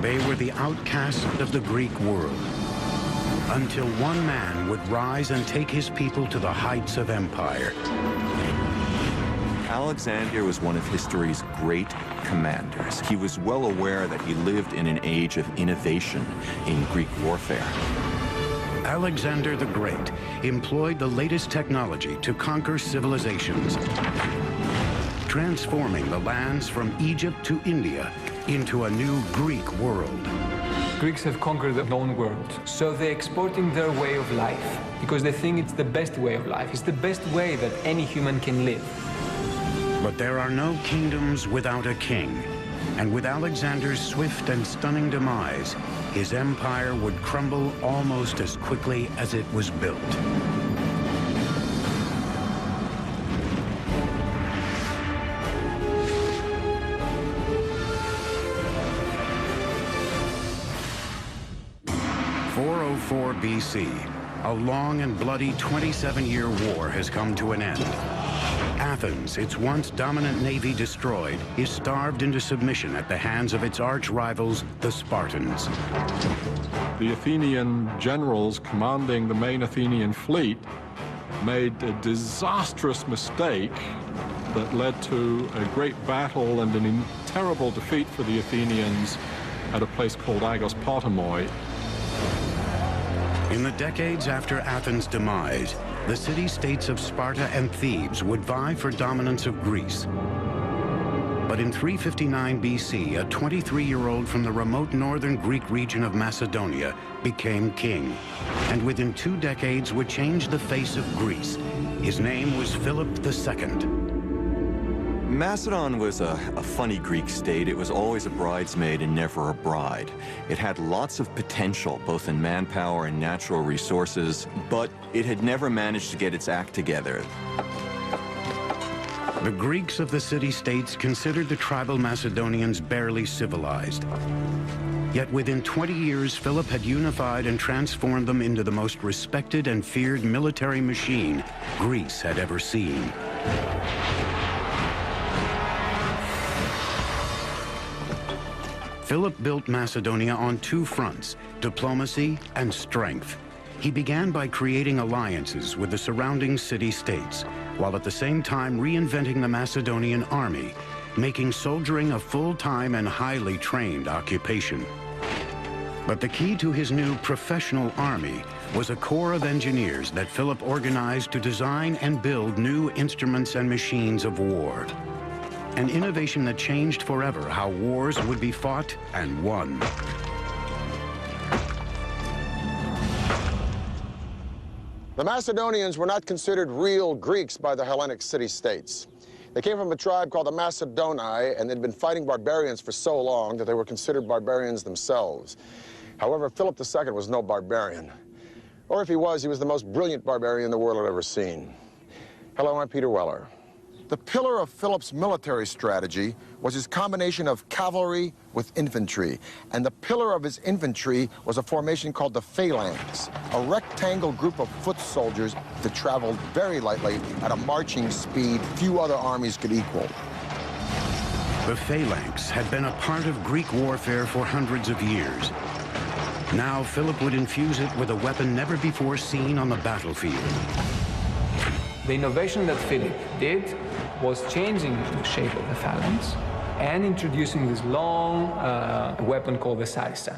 They were the outcasts of the Greek world, until one man would rise and take his people to the heights of empire. Alexander was one of history's great commanders. He was well aware that he lived in an age of innovation in Greek warfare. Alexander the Great employed the latest technology to conquer civilizations, transforming the lands from Egypt to India into a new Greek world. Greeks have conquered the known world, so they're exporting their way of life because they think it's the best way of life. It's the best way that any human can live. But there are no kingdoms without a king, and with Alexander's swift and stunning demise, his empire would crumble almost as quickly as it was built. BC, a long and bloody 27-year war has come to an end. Athens, its once dominant navy destroyed, is starved into submission at the hands of its arch-rivals, the Spartans. The Athenian generals commanding the main Athenian fleet made a disastrous mistake that led to a great battle and a terrible defeat for the Athenians at a place called Agos Potamoi. In the decades after Athens' demise, the city-states of Sparta and Thebes would vie for dominance of Greece. But in 359 BC, a 23-year-old from the remote northern Greek region of Macedonia became king, and within 2 decades would change the face of Greece. His name was Philip II. Macedon was a funny Greek state. It was always a bridesmaid and never a bride. It had lots of potential, both in manpower and natural resources, but it had never managed to get its act together. The Greeks of the city-states considered the tribal Macedonians barely civilized. Yet within 20 years, Philip had unified and transformed them into the most respected and feared military machine Greece had ever seen. Philip built Macedonia on 2 fronts, diplomacy and strength. He began by creating alliances with the surrounding city-states, while at the same time reinventing the Macedonian army, making soldiering a full-time and highly trained occupation. But the key to his new professional army was a corps of engineers that Philip organized to design and build new instruments and machines of war. An innovation that changed forever how wars would be fought and won. The Macedonians were not considered real Greeks by the Hellenic city-states. They came from a tribe called the Macedoni, and they'd been fighting barbarians for so long that they were considered barbarians themselves. However, Philip II was no barbarian. Or if he was the most brilliant barbarian the world had ever seen. Hello, I'm Peter Weller. The pillar of Philip's military strategy was his combination of cavalry with infantry. And the pillar of his infantry was a formation called the phalanx, a rectangle group of foot soldiers that traveled very lightly at a marching speed few other armies could equal. The phalanx had been a part of Greek warfare for hundreds of years. Now Philip would infuse it with a weapon never before seen on the battlefield. The innovation that Philip did was changing the shape of the phalanx and introducing this long weapon called the sarissa.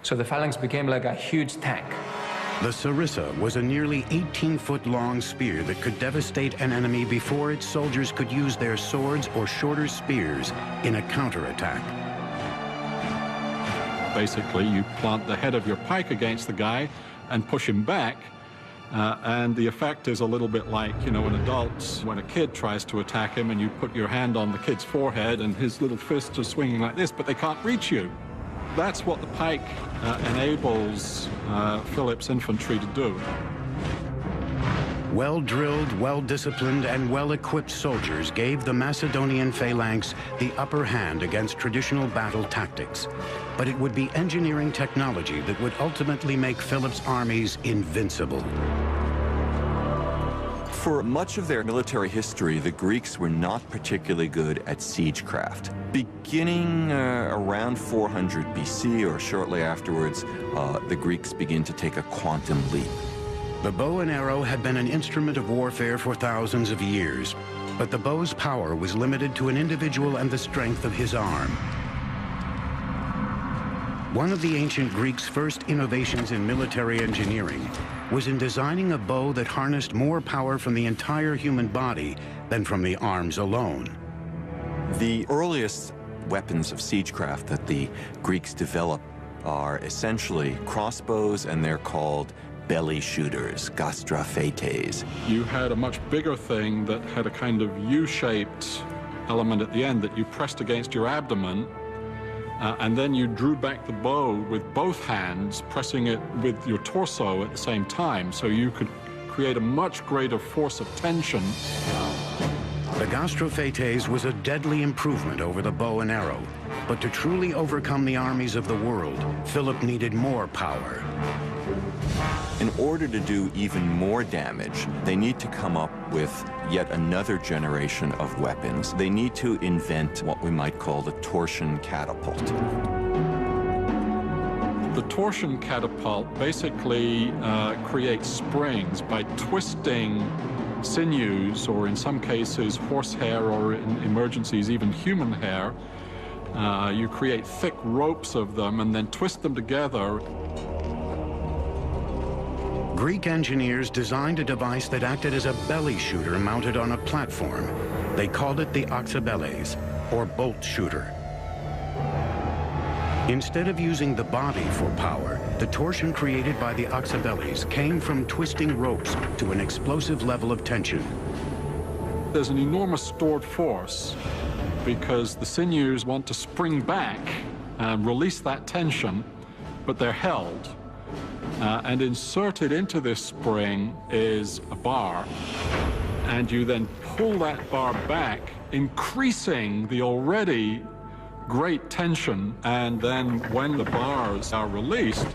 So the phalanx became like a huge tank. The sarissa was a nearly 18-foot-long spear that could devastate an enemy before its soldiers could use their swords or shorter spears in a counterattack. Basically, you plant the head of your pike against the guy and push him back. And the effect is a little bit like, you know, when a kid tries to attack him and you put your hand on the kid's forehead and his little fists are swinging like this, but they can't reach you. That's what the pike enables Philip's infantry to do. Well-drilled, well-disciplined, and well-equipped soldiers gave the Macedonian phalanx the upper hand against traditional battle tactics. But it would be engineering technology that would ultimately make Philip's armies invincible. For much of their military history, the Greeks were not particularly good at siegecraft. Beginning around 400 BC or shortly afterwards, the Greeks begin to take a quantum leap. The bow and arrow had been an instrument of warfare for thousands of years, but the bow's power was limited to an individual and the strength of his arm. One of the ancient Greeks' first innovations in military engineering was in designing a bow that harnessed more power from the entire human body than from the arms alone. The earliest weapons of siegecraft that the Greeks developed are essentially crossbows, and they're called belly shooters, gastrophetes. You had a much bigger thing that had a kind of U-shaped element at the end that you pressed against your abdomen, and then you drew back the bow with both hands, pressing it with your torso at the same time, so you could create a much greater force of tension. The gastrophetes was a deadly improvement over the bow and arrow, but to truly overcome the armies of the world, Philip needed more power. In order to do even more damage, they need to come up with yet another generation of weapons. They need to invent what we might call the torsion catapult. The torsion catapult basically creates springs by twisting sinews, or in some cases horsehair, or in emergencies even human hair. You create thick ropes of them and then twist them together. Greek engineers designed a device that acted as a belly shooter mounted on a platform. They called it the oxybeles, or bolt shooter. Instead of using the body for power, the torsion created by the oxybeles came from twisting ropes to an explosive level of tension. There's an enormous stored force because the sinews want to spring back and release that tension, but they're held. And inserted into this spring is a bar, and you then pull that bar back, increasing the already great tension, and then when the bars are released,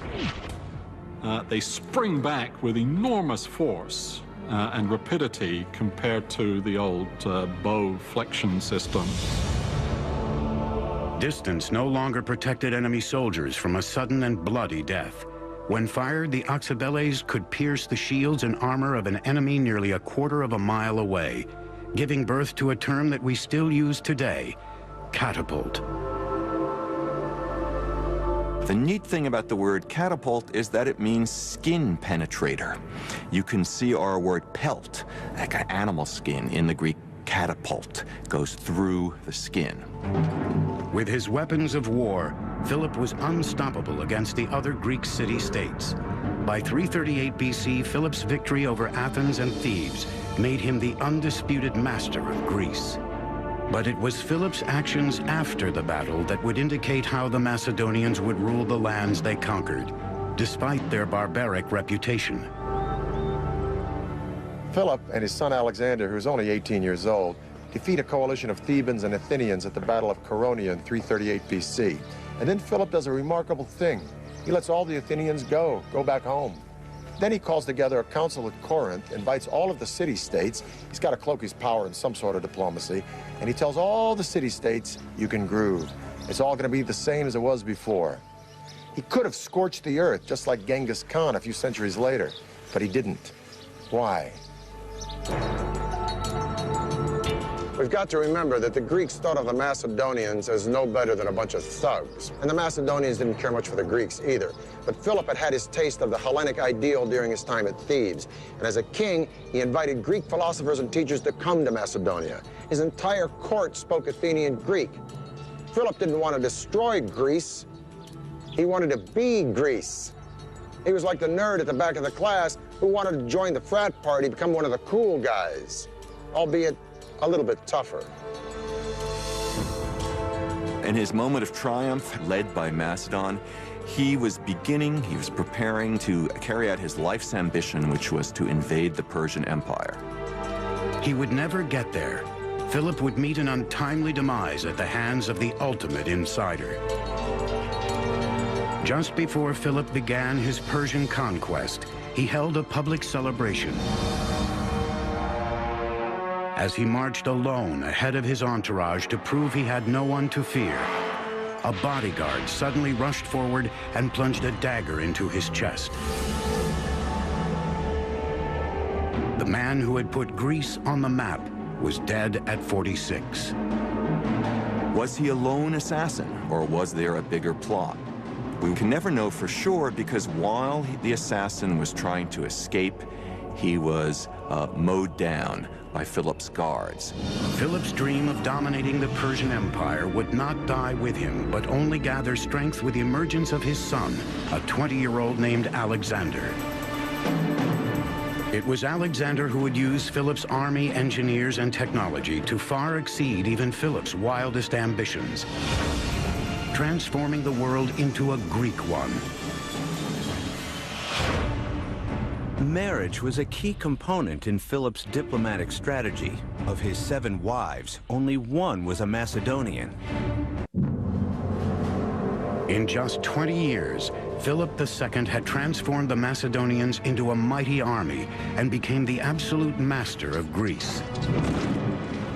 they spring back with enormous force and rapidity compared to the old bow flexion system. Distance no longer protected enemy soldiers from a sudden and bloody death. When fired, the oxybeles could pierce the shields and armor of an enemy nearly a quarter of a mile away, giving birth to a term that we still use today, catapult. The neat thing about the word catapult is that it means skin penetrator. You can see our word pelt, like an animal skin, in the Greek catapult, goes through the skin. With his weapons of war, Philip was unstoppable against the other Greek city-states. By 338 BC, Philip's victory over Athens and Thebes made him the undisputed master of Greece. But it was Philip's actions after the battle that would indicate how the Macedonians would rule the lands they conquered, despite their barbaric reputation. Philip and his son Alexander, who was only 18 years old, defeat a coalition of Thebans and Athenians at the Battle of Chaeronea in 338 BC. And then Philip does a remarkable thing. He lets all the Athenians go back home. Then he calls together a council at Corinth, invites all of the city-states. He's got to cloak his power in some sort of diplomacy. And he tells all the city-states, you can groove. It's all going to be the same as it was before. He could have scorched the earth, just like Genghis Khan a few centuries later, but he didn't. Why? We've got to remember that the Greeks thought of the Macedonians as no better than a bunch of thugs. And the Macedonians didn't care much for the Greeks either. But Philip had had his taste of the Hellenic ideal during his time at Thebes. And as a king, he invited Greek philosophers and teachers to come to Macedonia. His entire court spoke Athenian Greek. Philip didn't want to destroy Greece. He wanted to be Greece. He was like the nerd at the back of the class who wanted to join the frat party, become one of the cool guys, albeit a little bit tougher. In his moment of triumph, led by Macedon, he was preparing to carry out his life's ambition, which was to invade the Persian Empire. He would never get there. Philip would meet an untimely demise at the hands of the ultimate insider. Just before Philip began his Persian conquest, he held a public celebration. as he marched alone ahead of his entourage to prove he had no one to fear. A bodyguard suddenly rushed forward and plunged a dagger into his chest. The man who had put Greece on the map was dead at 46. Was he a lone assassin, or was there a bigger plot? We can never know for sure, because while the assassin was trying to escape, he was mowed down by Philip's guards. Philip's dream of dominating the Persian Empire would not die with him, but only gather strength with the emergence of his son, a 20-year-old named Alexander. It was Alexander who would use Philip's army, engineers, and technology to far exceed even Philip's wildest ambitions, transforming the world into a Greek one. Marriage was a key component in Philip's diplomatic strategy. Of his 7 wives, only one was a Macedonian. In just 20 years, Philip II had transformed the Macedonians into a mighty army and became the absolute master of Greece.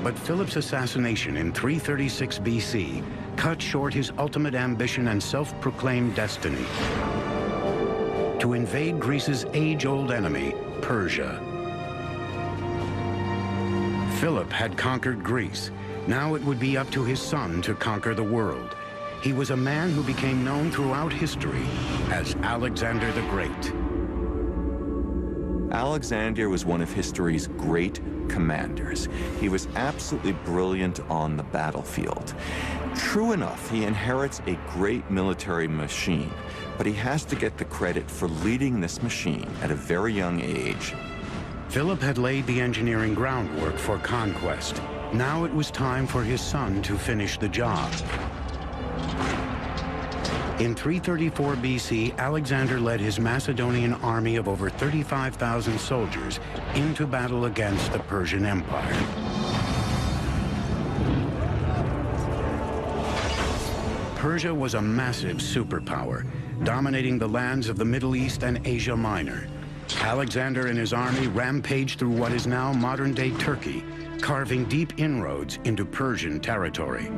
But Philip's assassination in 336 BC cut short his ultimate ambition and self-proclaimed destiny: to invade Greece's age-old enemy, Persia. Philip had conquered Greece. Now it would be up to his son to conquer the world. He was a man who became known throughout history as Alexander the Great. Alexander was one of history's great commanders. He was absolutely brilliant on the battlefield. True enough, he inherits a great military machine, but he has to get the credit for leading this machine at a very young age. Philip had laid the engineering groundwork for conquest. Now it was time for his son to finish the job. In 334 BC, Alexander led his Macedonian army of over 35,000 soldiers into battle against the Persian Empire. Persia was a massive superpower, dominating the lands of the Middle East and Asia Minor. Alexander and his army rampaged through what is now modern-day Turkey, carving deep inroads into Persian territory.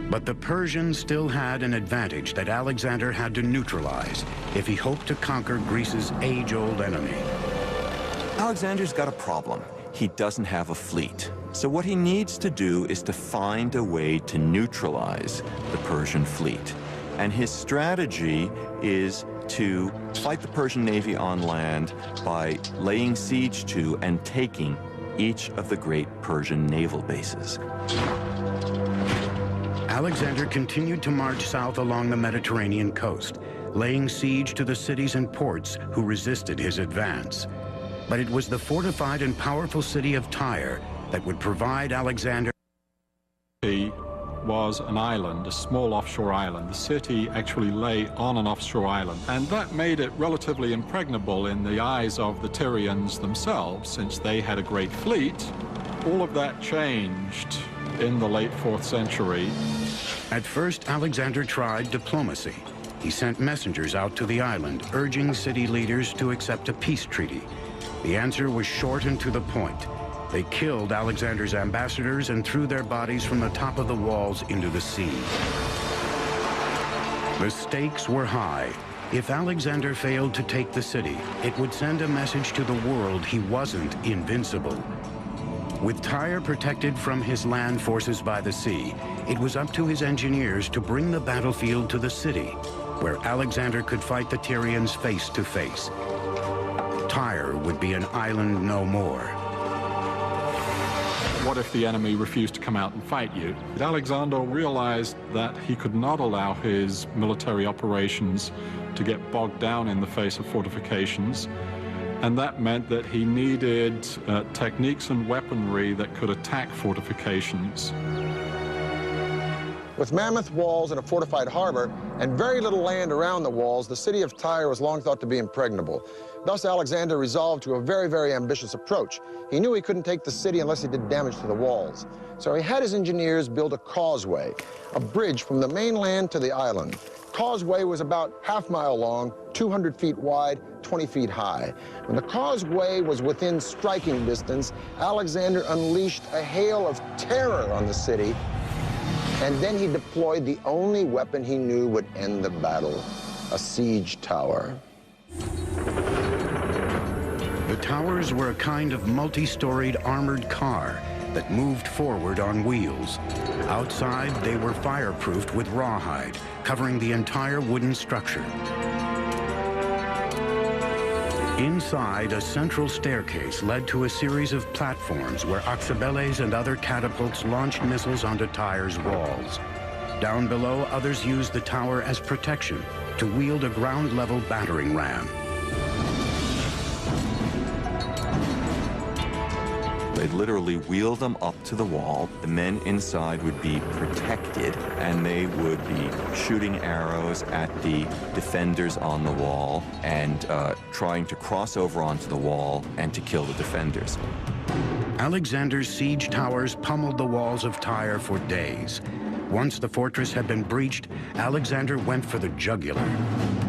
But the Persians still had an advantage that Alexander had to neutralize if he hoped to conquer Greece's age-old enemy. Alexander's got a problem. He doesn't have a fleet. So what he needs to do is to find a way to neutralize the Persian fleet. And his strategy is to fight the Persian Navy on land by laying siege to and taking each of the great Persian naval bases. Alexander continued to march south along the Mediterranean coast, laying siege to the cities and ports who resisted his advance. But it was the fortified and powerful city of Tyre that would provide Alexander. He was an island, a small offshore island. The city actually lay on an offshore island, and that made it relatively impregnable in the eyes of the Tyrians themselves, since they had a great fleet. All of that changed in the late 4th century. At first, Alexander tried diplomacy. He sent messengers out to the island, urging city leaders to accept a peace treaty. The answer was short and to the point. They killed Alexander's ambassadors and threw their bodies from the top of the walls into the sea. The stakes were high. If Alexander failed to take the city, it would send a message to the world he wasn't invincible. With Tyre protected from his land forces by the sea, it was up to his engineers to bring the battlefield to the city, where Alexander could fight the Tyrians face to face. Tyre would be an island no more. What if the enemy refused to come out and fight you? Alexander realized that he could not allow his military operations to get bogged down in the face of fortifications. And that meant that he needed techniques and weaponry that could attack fortifications. With mammoth walls and a fortified harbor and very little land around the walls, the city of Tyre was long thought to be impregnable. Thus, Alexander resolved to a very, very ambitious approach. He knew he couldn't take the city unless he did damage to the walls. So he had his engineers build a causeway, a bridge from the mainland to the island. Causeway was about half-mile long, 200 feet wide, 20 feet high. When the causeway was within striking distance, Alexander unleashed a hail of terror on the city, and then he deployed the only weapon he knew would end the battle, a siege tower. The towers were a kind of multi-storied armored car that moved forward on wheels. Outside, they were fireproofed with rawhide, covering the entire wooden structure. Inside, a central staircase led to a series of platforms where Oxabeles and other catapults launched missiles onto Tyre's walls. Down below, others used the tower as protection to wield a ground-level battering ram. They'd literally wheel them up to the wall. The men inside would be protected, and they would be shooting arrows at the defenders on the wall and trying to cross over onto the wall and to kill the defenders. Alexander's siege towers pummeled the walls of Tyre for days. Once the fortress had been breached, Alexander went for the jugular.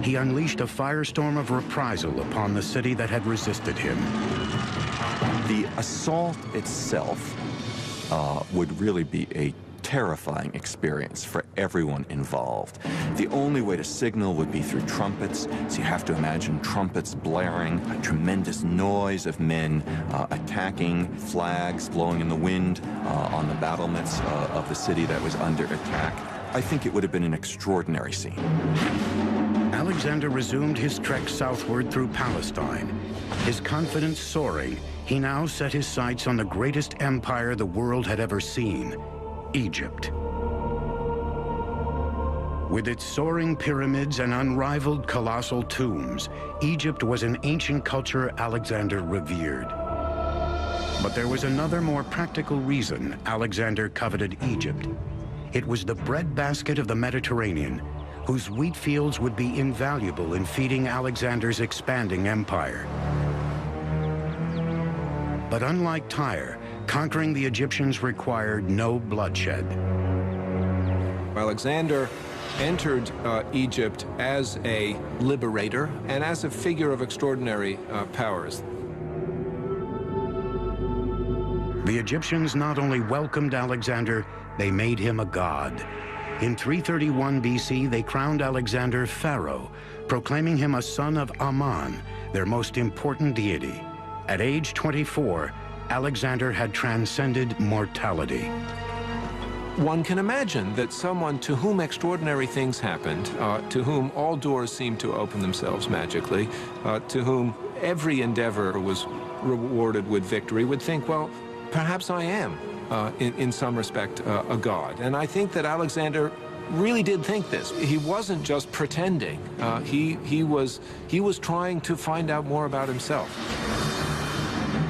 He unleashed a firestorm of reprisal upon the city that had resisted him. The assault itself would really be a terrifying experience for everyone involved. The only way to signal would be through trumpets, so you have to imagine trumpets blaring, a tremendous noise of men attacking, flags blowing in the wind on the battlements of the city that was under attack. I think it would have been an extraordinary scene. Alexander resumed his trek southward through Palestine. His confidence soaring, he now set his sights on the greatest empire the world had ever seen, Egypt. With its soaring pyramids and unrivaled colossal tombs, Egypt was an ancient culture Alexander revered. But there was another more practical reason Alexander coveted Egypt. It was the breadbasket of the Mediterranean, whose wheat fields would be invaluable in feeding Alexander's expanding empire. But unlike Tyre, conquering the Egyptians required no bloodshed. Alexander entered Egypt as a liberator and as a figure of extraordinary powers. The Egyptians not only welcomed Alexander, they made him a god. In 331 BC, they crowned Alexander pharaoh, proclaiming him a son of Ammon, their most important deity. At age 24, Alexander had transcended mortality. One can imagine that someone to whom extraordinary things happened, to whom all doors seemed to open themselves magically, to whom every endeavor was rewarded with victory, would think, well, perhaps I am, in some respect, a god. And I think that Alexander really did think this. He wasn't just pretending. He was trying to find out more about himself.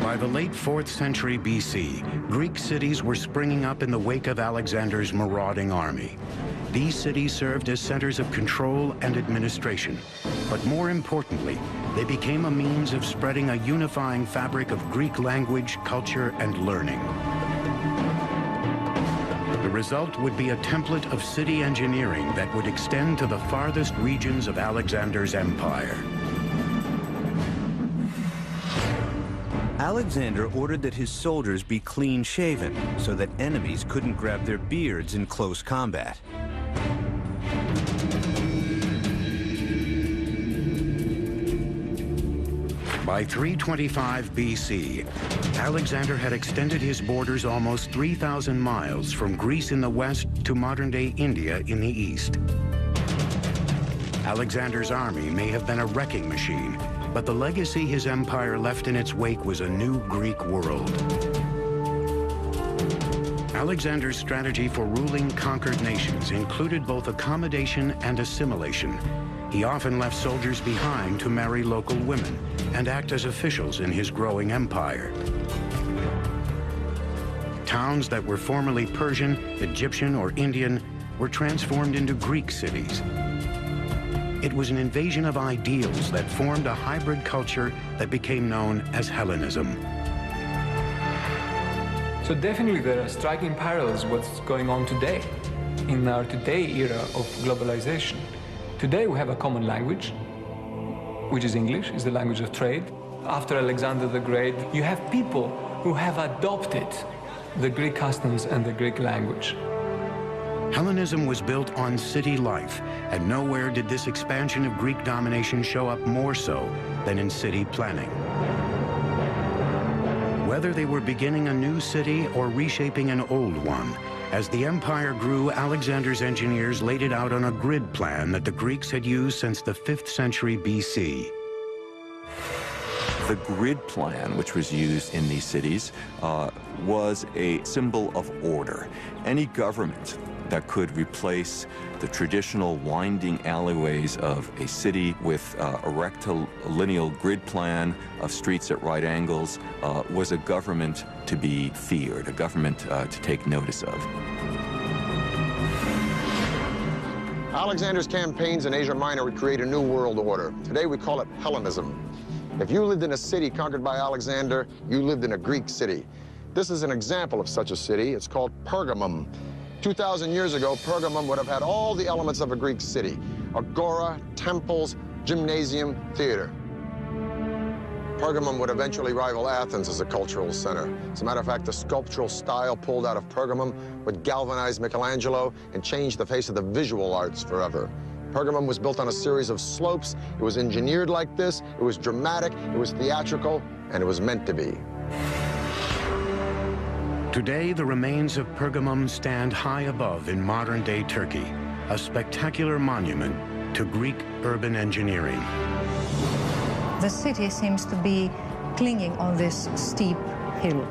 By the late 4th century BC, Greek cities were springing up in the wake of Alexander's marauding army. These cities served as centers of control and administration, but more importantly, they became a means of spreading a unifying fabric of Greek language, culture, and learning. The result would be a template of city engineering that would extend to the farthest regions of Alexander's empire. Alexander ordered that his soldiers be clean-shaven so that enemies couldn't grab their beards in close combat. By 325 BC, Alexander had extended his borders almost 3,000 miles from Greece in the west to modern-day India in the east. Alexander's army may have been a wrecking machine, but the legacy his empire left in its wake was a new Greek world. Alexander's strategy for ruling conquered nations included both accommodation and assimilation. He often left soldiers behind to marry local women and act as officials in his growing empire. Towns that were formerly Persian, Egyptian, or Indian were transformed into Greek cities. It was an invasion of ideals that formed a hybrid culture that became known as Hellenism. So definitely there are striking parallels with what's going on today, in our today era of globalization. Today we have a common language, which is English, is the language of trade. After Alexander the Great, you have people who have adopted the Greek customs and the Greek language. Hellenism was built on city life, and nowhere did this expansion of Greek domination show up more so than in city planning. Whether they were beginning a new city or reshaping an old one, as the empire grew, Alexander's engineers laid it out on a grid plan that the Greeks had used since the 5th century BC. The grid plan, which was used in these cities, was a symbol of order. Any government that could replace the traditional winding alleyways of a city with a rectilineal grid plan of streets at right angles was a government to be feared, a government to take notice of. Alexander's campaigns in Asia Minor would create a new world order. Today we call it Hellenism. If you lived in a city conquered by Alexander, you lived in a Greek city. This is an example of such a city. It's called Pergamum. 2,000 years ago, Pergamum would have had all the elements of a Greek city: agora, temples, gymnasium, theater. Pergamum would eventually rival Athens as a cultural center. As a matter of fact, the sculptural style pulled out of Pergamum would galvanize Michelangelo and change the face of the visual arts forever. Pergamum was built on a series of slopes. It was engineered like this. It was dramatic, it was theatrical, and it was meant to be. Today, the remains of Pergamum stand high above in modern-day Turkey, a spectacular monument to Greek urban engineering. The city seems to be clinging on this steep hill.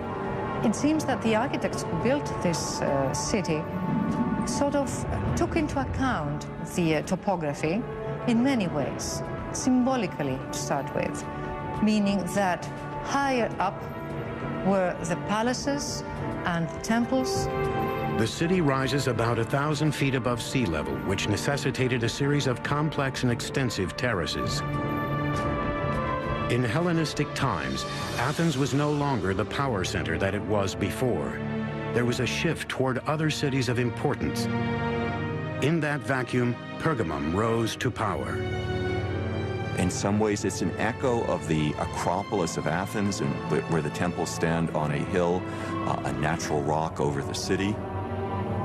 It seems that the architects who built this city sort of took into account the topography in many ways, symbolically to start with, meaning that higher up were the palaces and temples. The city rises about 1,000 feet above sea level, which necessitated a series of complex and extensive terraces. In Hellenistic times, Athens was no longer the power center that it was before. There was a shift toward other cities of importance. In that vacuum, Pergamum rose to power. In some ways, it's an echo of the Acropolis of Athens, where the temples stand on a hill, a natural rock over the city.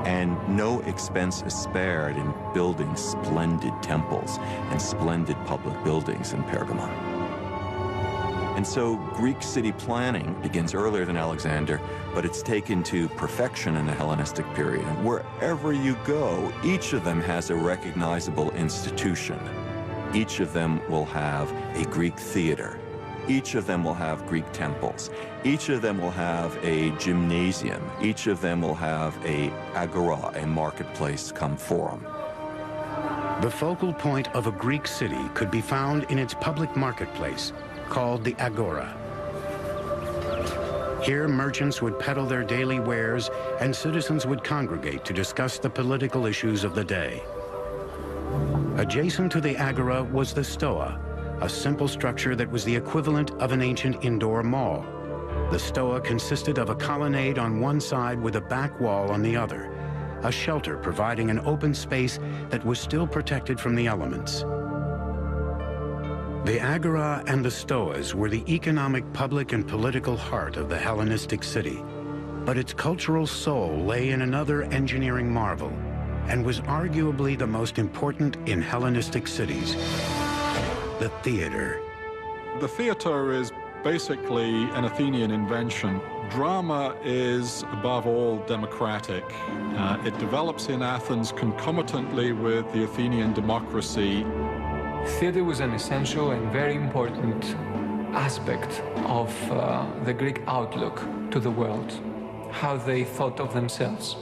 And no expense is spared in building splendid temples and splendid public buildings in Pergamum. And so Greek city planning begins earlier than Alexander, but it's taken to perfection in the Hellenistic period. And wherever you go, each of them has a recognizable institution. Each of them will have a Greek theater. Each of them will have Greek temples. Each of them will have a gymnasium. Each of them will have a agora, a marketplace come forum. The focal point of a Greek city could be found in its public marketplace, called the agora. Here, merchants would peddle their daily wares, and citizens would congregate to discuss the political issues of the day. Adjacent to the agora was the stoa, a simple structure that was the equivalent of an ancient indoor mall. The stoa consisted of a colonnade on one side with a back wall on the other, a shelter providing an open space that was still protected from the elements. The agora and the stoas were the economic, public, and political heart of the Hellenistic city, but its cultural soul lay in another engineering marvel, and was arguably the most important in Hellenistic cities: the theater. The theater is basically an Athenian invention. Drama is, above all, democratic. It develops in Athens concomitantly with the Athenian democracy. Theater was an essential and very important aspect of the Greek outlook to the world, how they thought of themselves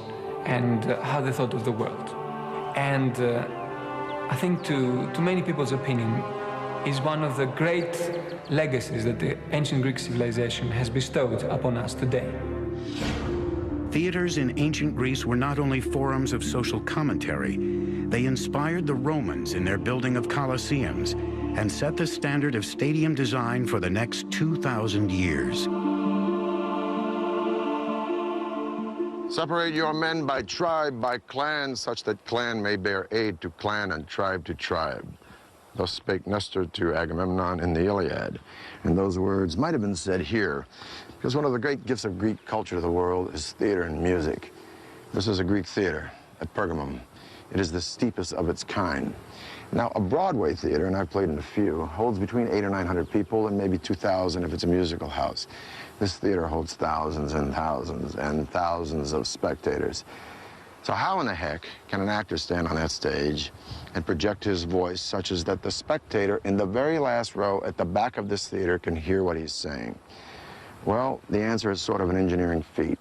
and how they thought of the world. And I think to many people's opinion, is one of the great legacies that the ancient Greek civilization has bestowed upon us today. Theaters in ancient Greece were not only forums of social commentary, they inspired the Romans in their building of colosseums and set the standard of stadium design for the next 2,000 years. Separate your men by tribe, by clan, such that clan may bear aid to clan and tribe to tribe. Thus spake Nestor to Agamemnon in the Iliad. And those words might have been said here, because one of the great gifts of Greek culture to the world is theater and music. This is a Greek theater at Pergamum. It is the steepest of its kind. Now, a Broadway theater, and I've played in a few, holds between 800 or 900 people and maybe 2,000 if it's a musical house. This theater holds thousands and thousands and thousands of spectators. So how in the heck can an actor stand on that stage and project his voice such as that the spectator in the very last row at the back of this theater can hear what he's saying? Well, the answer is sort of an engineering feat.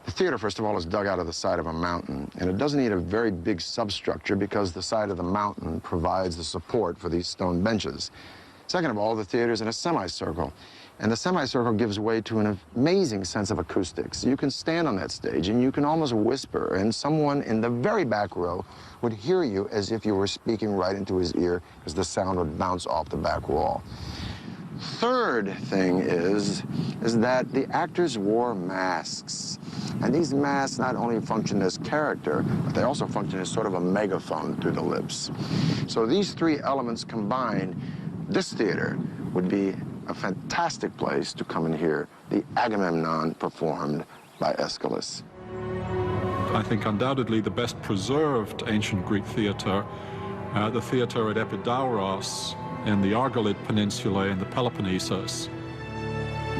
The theater, first of all, is dug out of the side of a mountain, and it doesn't need a very big substructure because the side of the mountain provides the support for these stone benches. Second of all, the theater is in a semicircle, and the semicircle gives way to an amazing sense of acoustics. You can stand on that stage, and you can almost whisper, and someone in the very back row would hear you as if you were speaking right into his ear, because the sound would bounce off the back wall. Third thing is that the actors wore masks. And these masks not only function as character, but they also function as sort of a megaphone through the lips. So these three elements combined, this theater would be a fantastic place to come and hear the Agamemnon performed by Aeschylus. I think undoubtedly the best preserved ancient Greek theater, the theater at Epidauros in the Argolid Peninsula in the Peloponnesus.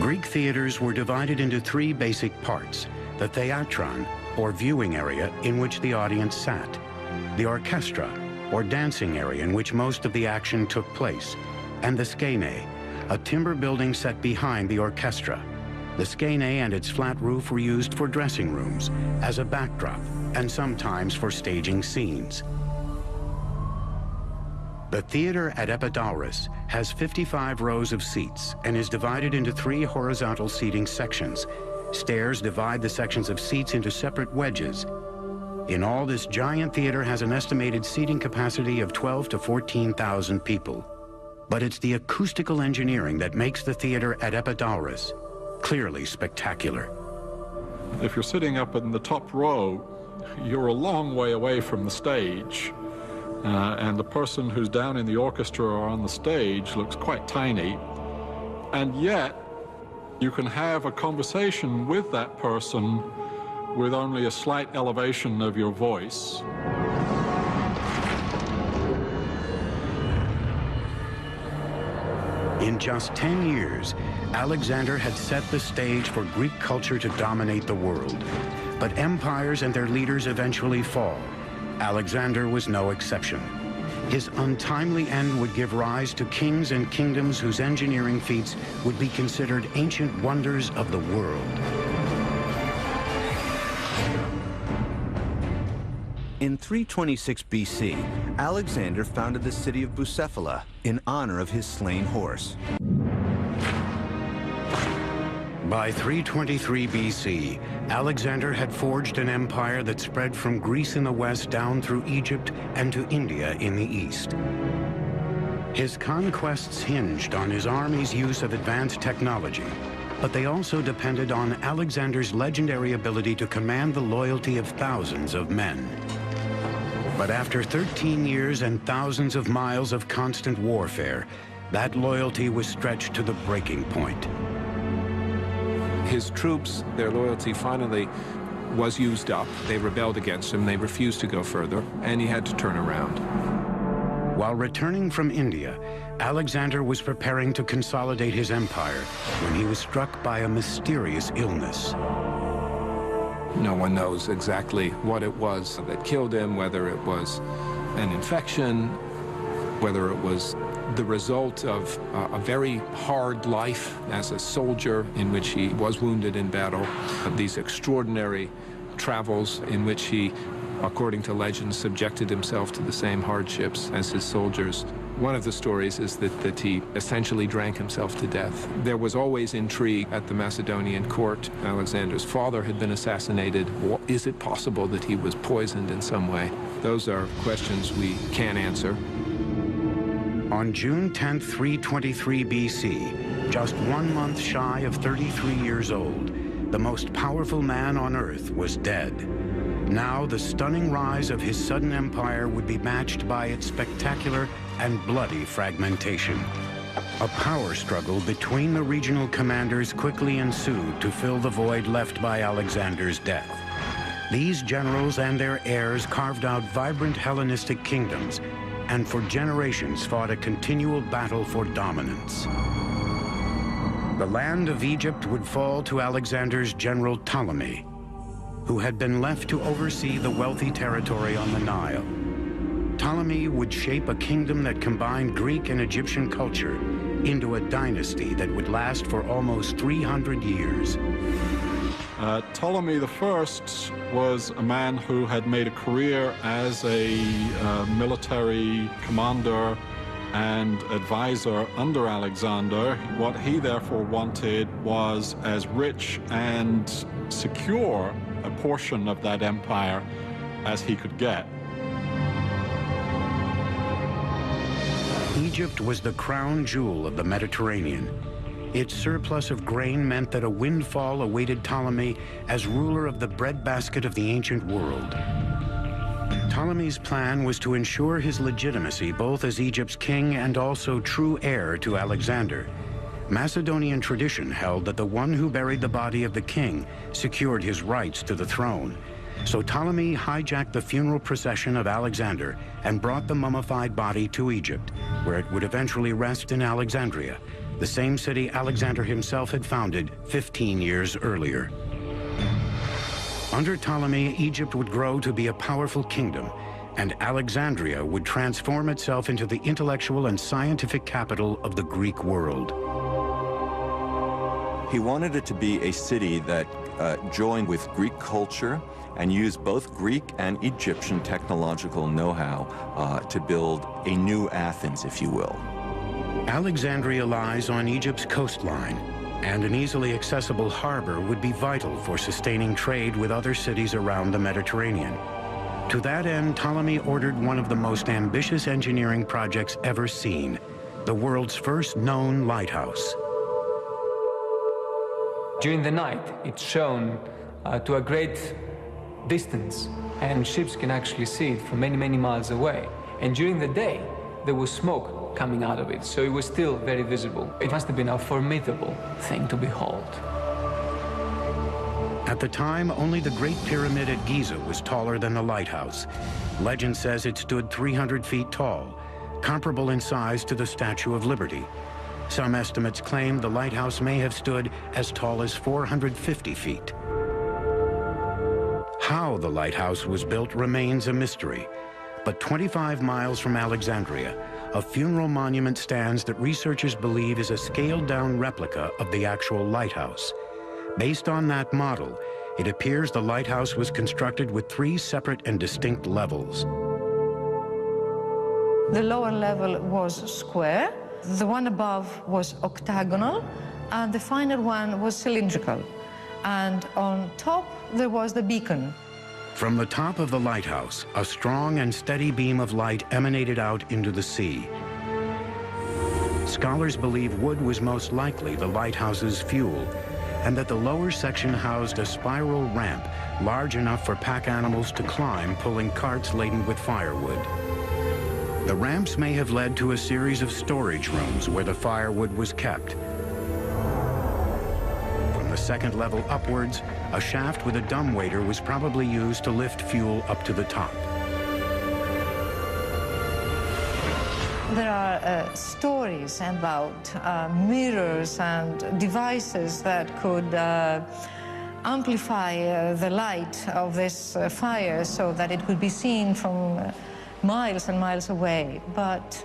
Greek theaters were divided into three basic parts: the theatron, or viewing area in which the audience sat; the orchestra, or dancing area in which most of the action took place; and the skene, a timber building set behind the orchestra. The skene and its flat roof were used for dressing rooms, as a backdrop, and sometimes for staging scenes. The theater at Epidauros has 55 rows of seats and is divided into three horizontal seating sections. Stairs divide the sections of seats into separate wedges. In all, this giant theater has an estimated seating capacity of 12,000 to 14,000 people. But it's the acoustical engineering that makes the theater at Epidauros clearly spectacular. If you're sitting up in the top row, you're a long way away from the stage. And the person who's down in the orchestra or on the stage looks quite tiny. And yet, you can have a conversation with that person with only a slight elevation of your voice. In just 10 years, Alexander had set the stage for Greek culture to dominate the world. But empires and their leaders eventually fall. Alexander was no exception. His untimely end would give rise to kings and kingdoms whose engineering feats would be considered ancient wonders of the world. In 326 BC, Alexander founded the city of Bucephala in honor of his slain horse. By 323 BC, Alexander had forged an empire that spread from Greece in the west down through Egypt and to India in the east. His conquests hinged on his army's use of advanced technology, but they also depended on Alexander's legendary ability to command the loyalty of thousands of men. But after 13 years and thousands of miles of constant warfare, that loyalty was stretched to the breaking point. His troops, their loyalty finally was used up. They rebelled against him. They refused to go further, and he had to turn around. While returning from India, Alexander was preparing to consolidate his empire when he was struck by a mysterious illness. No one knows exactly what it was that killed him, whether it was an infection, whether it was the result of a very hard life as a soldier in which he was wounded in battle, these extraordinary travels in which he, according to legend, subjected himself to the same hardships as his soldiers. One of the stories is that he essentially drank himself to death. There was always intrigue at the Macedonian court. Alexander's father had been assassinated. Is it possible that he was poisoned in some way? Those are questions we can't answer. On June 10, 323 BC, just 1 month shy of 33 years old, the most powerful man on earth was dead. Now the stunning rise of his sudden empire would be matched by its spectacular and bloody fragmentation. A power struggle between the regional commanders quickly ensued to fill the void left by Alexander's death. These generals and their heirs carved out vibrant Hellenistic kingdoms and for generations fought a continual battle for dominance. The land of Egypt would fall to Alexander's general Ptolemy, who had been left to oversee the wealthy territory on the Nile. Ptolemy would shape a kingdom that combined Greek and Egyptian culture into a dynasty that would last for almost 300 years. Ptolemy I was a man who had made a career as a military commander and advisor under Alexander. What he therefore wanted was as rich and secure a portion of that empire as he could get. Egypt was the crown jewel of the Mediterranean. Its surplus of grain meant that a windfall awaited Ptolemy as ruler of the breadbasket of the ancient world. Ptolemy's plan was to ensure his legitimacy both as Egypt's king and also true heir to Alexander. Macedonian tradition held that the one who buried the body of the king secured his rights to the throne. So Ptolemy hijacked the funeral procession of Alexander and brought the mummified body to Egypt, where it would eventually rest in Alexandria, the same city Alexander himself had founded 15 years earlier. Under Ptolemy, Egypt would grow to be a powerful kingdom, and Alexandria would transform itself into the intellectual and scientific capital of the Greek world. He wanted it to be a city that joined with Greek culture and used both Greek and Egyptian technological know-how to build a new Athens, if you will. Alexandria lies on Egypt's coastline, and an easily accessible harbor would be vital for sustaining trade with other cities around the Mediterranean. To that end, Ptolemy ordered one of the most ambitious engineering projects ever seen, the world's first known lighthouse. During the night, it's shown to a great distance, and ships can actually see it from many, many miles away. And during the day, there was smoke coming out of it, so it was still very visible. It must have been a formidable thing to behold. At the time, only the Great Pyramid at Giza was taller than the lighthouse. Legend says it stood 300 feet tall, comparable in size to the Statue of Liberty. Some estimates claim the lighthouse may have stood as tall as 450 feet. How the lighthouse was built remains a mystery, but 25 miles from Alexandria, a funeral monument stands that researchers believe is a scaled-down replica of the actual lighthouse. Based on that model, it appears the lighthouse was constructed with 3 separate and distinct levels. The lower level was square, the one above was octagonal, and the final one was cylindrical. And on top, there was the beacon. From the top of the lighthouse, a strong and steady beam of light emanated out into the sea. Scholars believe wood was most likely the lighthouse's fuel, and that the lower section housed a spiral ramp large enough for pack animals to climb, pulling carts laden with firewood. The ramps may have led to a series of storage rooms where the firewood was kept. From the second level upwards, a shaft with a dumbwaiter was probably used to lift fuel up to the top. There are stories about mirrors and devices that could amplify the light of this fire so that it could be seen from miles and miles away. But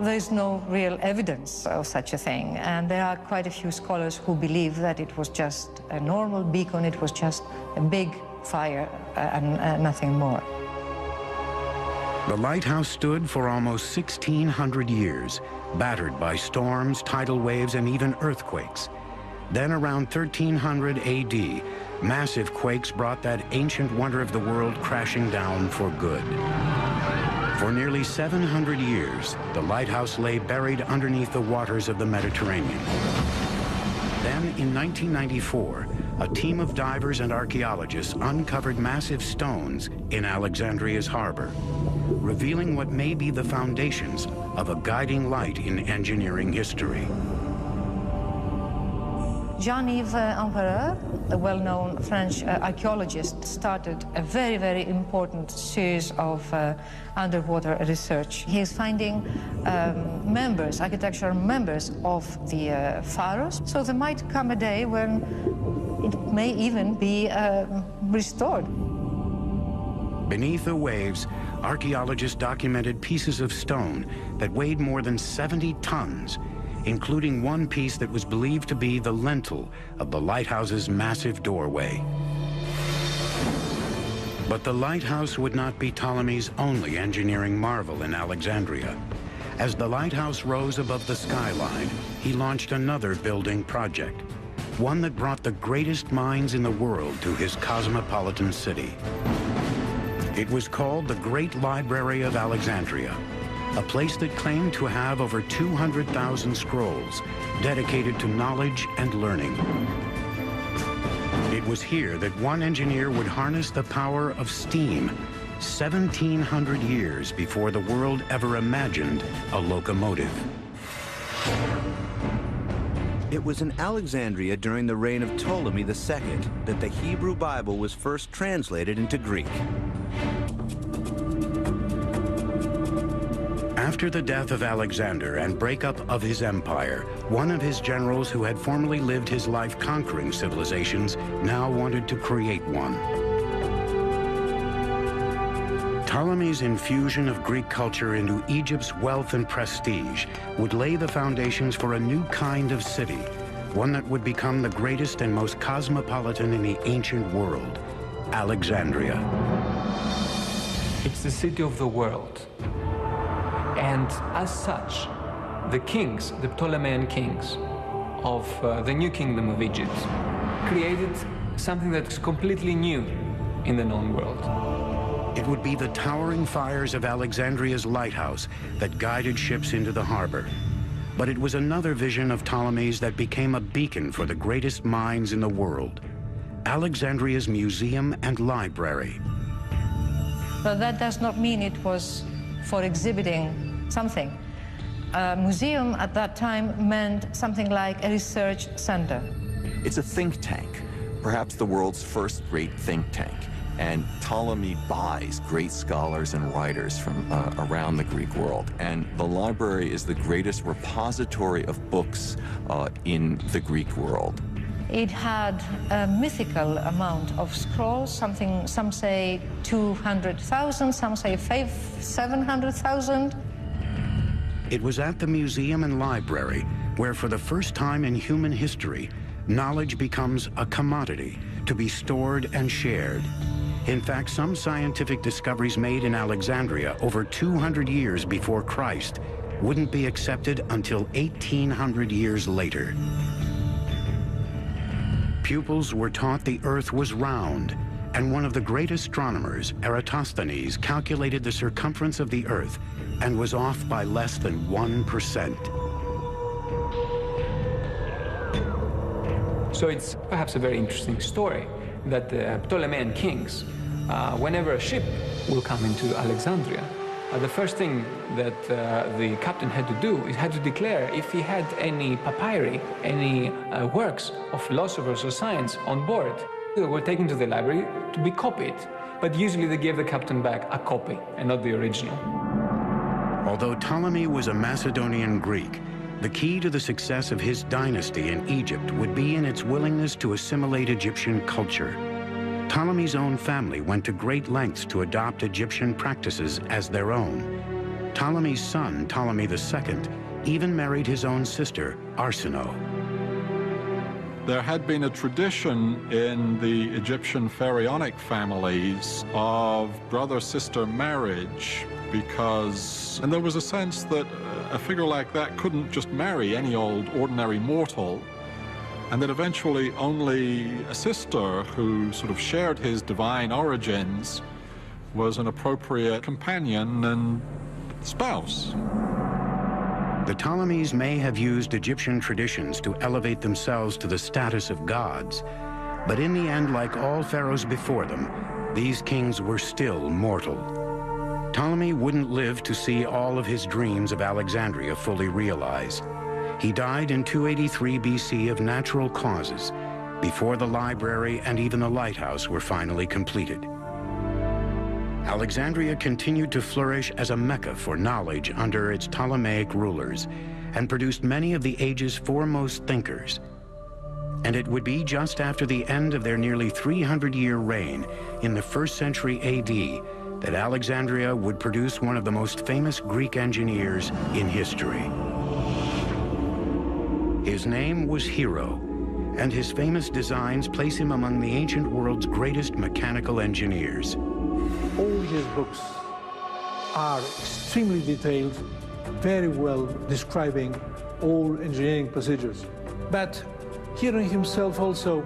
there's no real evidence of such a thing, and there are quite a few scholars who believe that it was just a normal beacon, it was just a big fire and nothing more. The lighthouse stood for almost 1,600 years, battered by storms, tidal waves, and even earthquakes. Then around 1300 AD, massive quakes brought that ancient wonder of the world crashing down for good. For nearly 700 years, the lighthouse lay buried underneath the waters of the Mediterranean. Then, in 1994, a team of divers and archaeologists uncovered massive stones in Alexandria's harbor, revealing what may be the foundations of a guiding light in engineering history. Jean-Yves Empereur, a well-known French archaeologist, started a very, very important series of underwater research. He is finding members, architectural members of the pharaohs, so there might come a day when it may even be restored. Beneath the waves, archaeologists documented pieces of stone that weighed more than 70 tons, including one piece that was believed to be the lintel of the lighthouse's massive doorway. But the lighthouse would not be Ptolemy's only engineering marvel in Alexandria. As the lighthouse rose above the skyline, he launched another building project, one that brought the greatest minds in the world to his cosmopolitan city. It was called the Great Library of Alexandria, a place that claimed to have over 200,000 scrolls dedicated to knowledge and learning. It was here that one engineer would harness the power of steam 1,700 years before the world ever imagined a locomotive. It was in Alexandria during the reign of Ptolemy II that the Hebrew Bible was first translated into Greek. After the death of Alexander and breakup of his empire, one of his generals who had formerly lived his life conquering civilizations now wanted to create one. Ptolemy's infusion of Greek culture into Egypt's wealth and prestige would lay the foundations for a new kind of city, one that would become the greatest and most cosmopolitan in the ancient world, Alexandria. It's the city of the world. And as such, the kings, the Ptolemean kings of the new kingdom of Egypt, created something that's completely new in the known world. It would be the towering fires of Alexandria's lighthouse that guided ships into the harbor. But it was another vision of Ptolemy's that became a beacon for the greatest minds in the world, Alexandria's museum and library. But that does not mean it was for exhibiting something. A museum at that time meant something like a research center. It's a think tank, perhaps the world's first great think tank. And Ptolemy buys great scholars and writers from around the Greek world. And the library is the greatest repository of books in the Greek world. It had a mythical amount of scrolls, something, some say 200,000, some say 700,000. It was at the museum and library where, for the first time in human history, knowledge becomes a commodity to be stored and shared. In fact, some scientific discoveries made in Alexandria over 200 years before Christ wouldn't be accepted until 1,800 years later. Pupils were taught the Earth was round, and one of the great astronomers, Eratosthenes, calculated the circumference of the Earth and was off by less than 1%. So it's perhaps a very interesting story that the Ptolemean kings, whenever a ship will come into Alexandria, the first thing that the captain had to do is had to declare if he had any papyri, any works of philosophers or science on board. They were taken to the library to be copied, but usually they gave the captain back a copy and not the original. Although Ptolemy was a Macedonian Greek, the key to the success of his dynasty in Egypt would be in its willingness to assimilate Egyptian culture. Ptolemy's own family went to great lengths to adopt Egyptian practices as their own. Ptolemy's son, Ptolemy II, even married his own sister, Arsinoe. There had been a tradition in the Egyptian pharaonic families of brother-sister marriage and there was a sense that a figure like that couldn't just marry any old ordinary mortal, and that eventually only a sister who sort of shared his divine origins was an appropriate companion and spouse. The Ptolemies may have used Egyptian traditions to elevate themselves to the status of gods, But in the end, like all pharaohs before them, these kings were still mortal. Ptolemy wouldn't live to see all of his dreams of Alexandria fully realized. He died in 283 BC of natural causes, before the library and even the lighthouse were finally completed. Alexandria continued to flourish as a mecca for knowledge under its Ptolemaic rulers and produced many of the age's foremost thinkers. And it would be just after the end of their nearly 300-year reign in the 1st century AD that Alexandria would produce one of the most famous Greek engineers in history. His name was Hero, and his famous designs place him among the ancient world's greatest mechanical engineers. All his books are extremely detailed, very well describing all engineering procedures. But Hero himself also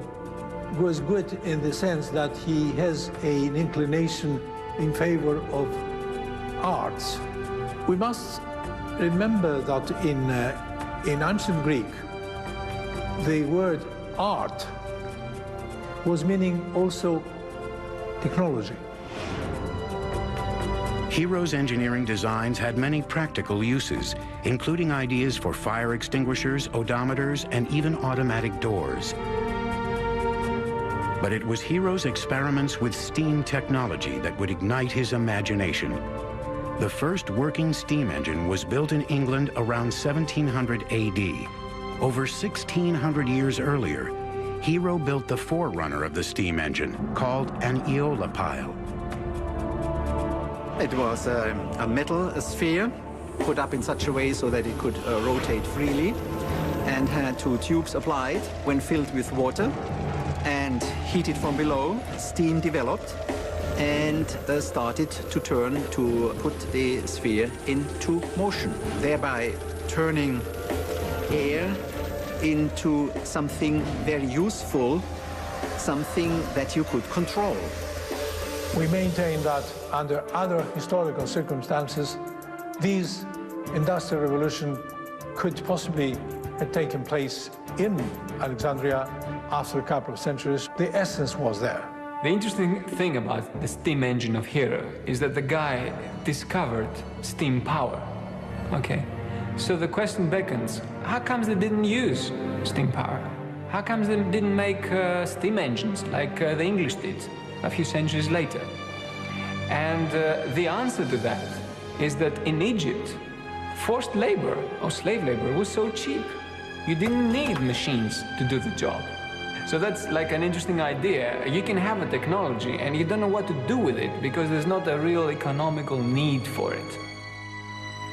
was good in the sense that he has an inclination in favor of arts. We must remember that in ancient Greek, the word art was meaning also technology. Hero's engineering designs had many practical uses, including ideas for fire extinguishers, odometers, and even automatic doors. But it was Hero's experiments with steam technology that would ignite his imagination. The first working steam engine was built in England around 1700 AD. Over 1,600 years earlier, Hero built the forerunner of the steam engine, called an eolipile. It was a metal sphere put up in such a way so that it could rotate freely, and had 2 tubes applied. When filled with water and heated from below, steam developed and started to turn to put the sphere into motion, thereby turning air into something very useful, something that you could control. We maintain that under other historical circumstances, this industrial revolution could possibly have taken place in Alexandria after a couple of centuries. The essence was there. The interesting thing about the steam engine of Hero is that the guy discovered steam power, okay? So the question beckons, how comes they didn't use steam power? How comes they didn't make steam engines like the English did a few centuries later? And the answer to that is that in Egypt, forced labor or slave labor was so cheap. You didn't need machines to do the job. So that's like an interesting idea. You can have a technology and you don't know what to do with it because there's not a real economical need for it.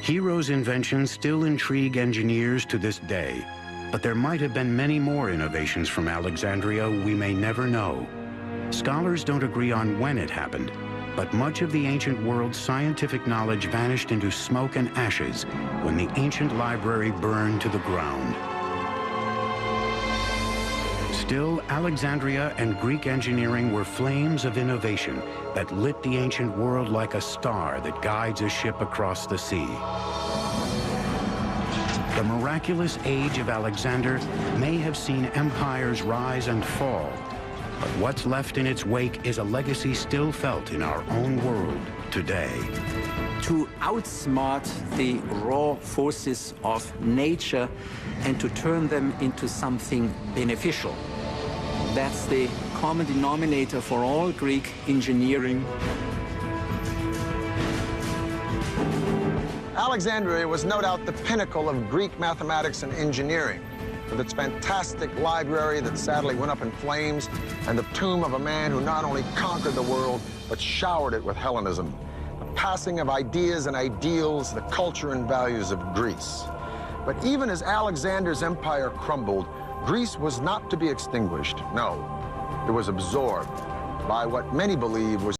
Hero's inventions still intrigue engineers to this day, but there might have been many more innovations from Alexandria we may never know. Scholars don't agree on when it happened, but much of the ancient world's scientific knowledge vanished into smoke and ashes when the ancient library burned to the ground. Still, Alexandria and Greek engineering were flames of innovation that lit the ancient world like a star that guides a ship across the sea. The miraculous age of Alexander may have seen empires rise and fall, but what's left in its wake is a legacy still felt in our own world today. To outsmart the raw forces of nature and to turn them into something beneficial. That's the common denominator for all Greek engineering. Alexandria was no doubt the pinnacle of Greek mathematics and engineering, with its fantastic library that sadly went up in flames and the tomb of a man who not only conquered the world, but showered it with Hellenism, the passing of ideas and ideals, the culture and values of Greece. But even as Alexander's empire crumbled, Greece was not to be extinguished. No, it was absorbed by what many believe was